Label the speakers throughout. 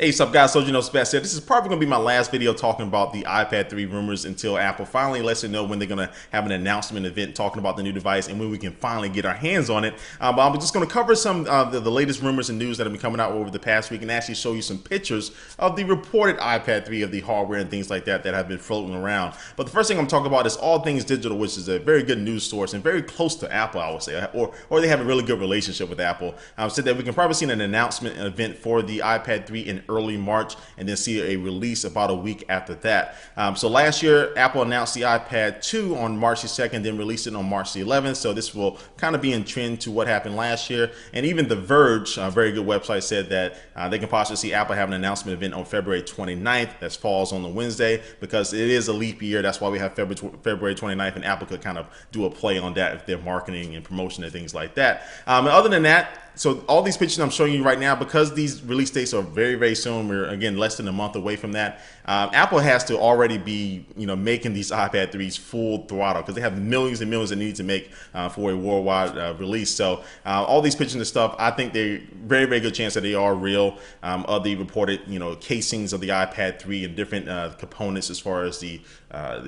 Speaker 1: Hey, what's up guys, so you know Sebastian. This is probably going to be my last video talking about the iPad 3 rumors until Apple finally lets you know when they're going to have an announcement event talking about the new device and when we can finally get our hands on it. But I'm just going to cover some the latest rumors and news that have been coming out over the past week and actually show you some pictures of the reported iPad 3, of the hardware and things like that that have been floating around. But the first thing I'm talking about is All Things Digital, which is a very good news source and very close to Apple, I would say, or they have a really good relationship with Apple. Said that we can probably see an announcement event for the iPad 3 in early March, and then see a release about a week after that. So last year, Apple announced the iPad 2 on March the 2nd, then released it on March the 11th. So this will kind of be in trend to what happened last year. And even The Verge, a very good website, said that they can possibly see Apple have an announcement event on February 29th. That falls on the Wednesday because it is a leap year. That's why we have February 29th, and Apple could kind of do a play on that if they're marketing and promotion and things like that. And other than that, so all these pictures I'm showing you right now, because these release dates are very, very soon, we're again less than a month away from that. Apple has to already be, making these iPad 3s full throttle because they have millions and millions they need to make for a worldwide release. So all these pictures and stuff, I think they're very, very good chance that they are real. Of the reported, casings of the iPad 3 and different components as far as the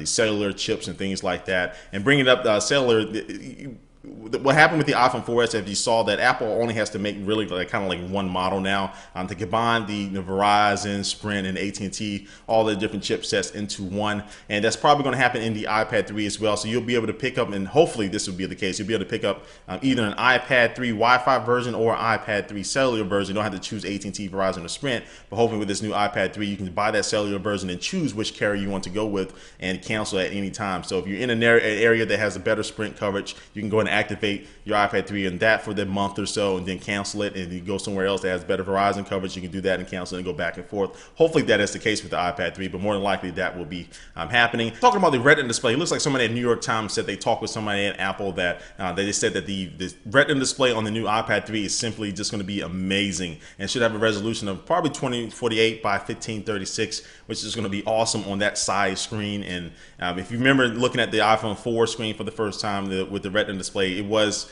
Speaker 1: cellular chips and things like that, and bringing up cellular. What happened with the iPhone 4S, if you saw that Apple only has to make really kind of like one model now to combine the Verizon, Sprint, and AT&T, all the different chipsets into one. And that's probably going to happen in the iPad 3 as well. So you'll be able to pick up, and hopefully this will be the case, you'll be able to pick up either an iPad 3 Wi-Fi version or an iPad 3 cellular version. You don't have to choose AT&T, Verizon, or Sprint. But hopefully with this new iPad 3, you can buy that cellular version and choose which carrier you want to go with and cancel at any time. So if you're in an area that has a better Sprint coverage, you can go and activate your iPad 3 in that for the month or so and then cancel it, and you go somewhere else that has better Verizon coverage. You can do that and cancel it and go back and forth. Hopefully that is the case with the iPad 3, but more than likely that will be happening. Talking about the Retina display, it looks like somebody at New York Times said they talked with somebody at Apple that they just said that the Retina display on the new iPad 3 is simply just going to be amazing and should have a resolution of probably 2048 by 1536, which is going to be awesome on that size screen. And if you remember looking at the iPhone 4 screen for the first time with the Retina display, it was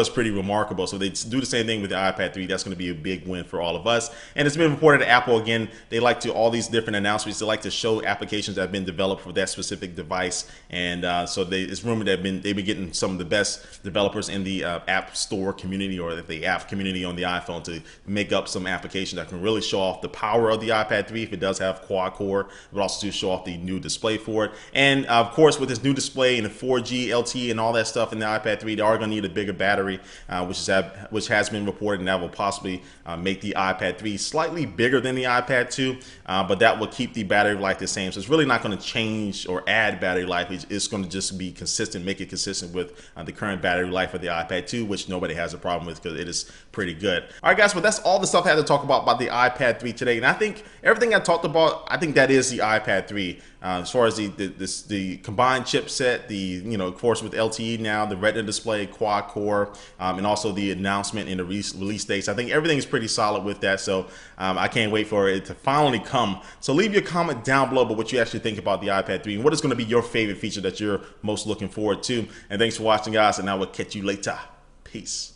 Speaker 1: pretty remarkable. So they do the same thing with the iPad 3. That's going to be a big win for all of us. And it's been reported that Apple, again, they like to, all these different announcements, they like to show applications that have been developed for that specific device. And so it's rumored that they've been getting some of the best developers in the App Store community or the app community on the iPhone to make up some applications that can really show off the power of the iPad 3 if it does have quad core, but also to show off the new display for it. And of course, with this new display and the 4G LTE and all that stuff in the iPad 3, they are going to need a bigger battery, which has been reported, and that will possibly make the iPad 3 slightly bigger than the iPad 2, but that will keep the battery life the same. So it's really not going to change or add battery life. It's going to just be consistent, make it consistent with the current battery life of the iPad 2, which nobody has a problem with because it is pretty good. All right, guys, well, that's all the stuff I had to talk about the iPad 3 today. And I think everything I talked about, I think that is the iPad 3. As far as the combined chipset, of course with LTE now, the Retina display, quad core, and also the announcement in the release dates. I think everything is pretty solid with that. So I can't wait for it to finally come. So leave your comment down below about what you actually think about the iPad 3 and what is going to be your favorite feature that you're most looking forward to. And thanks for watching, guys, and I will catch you later. Peace.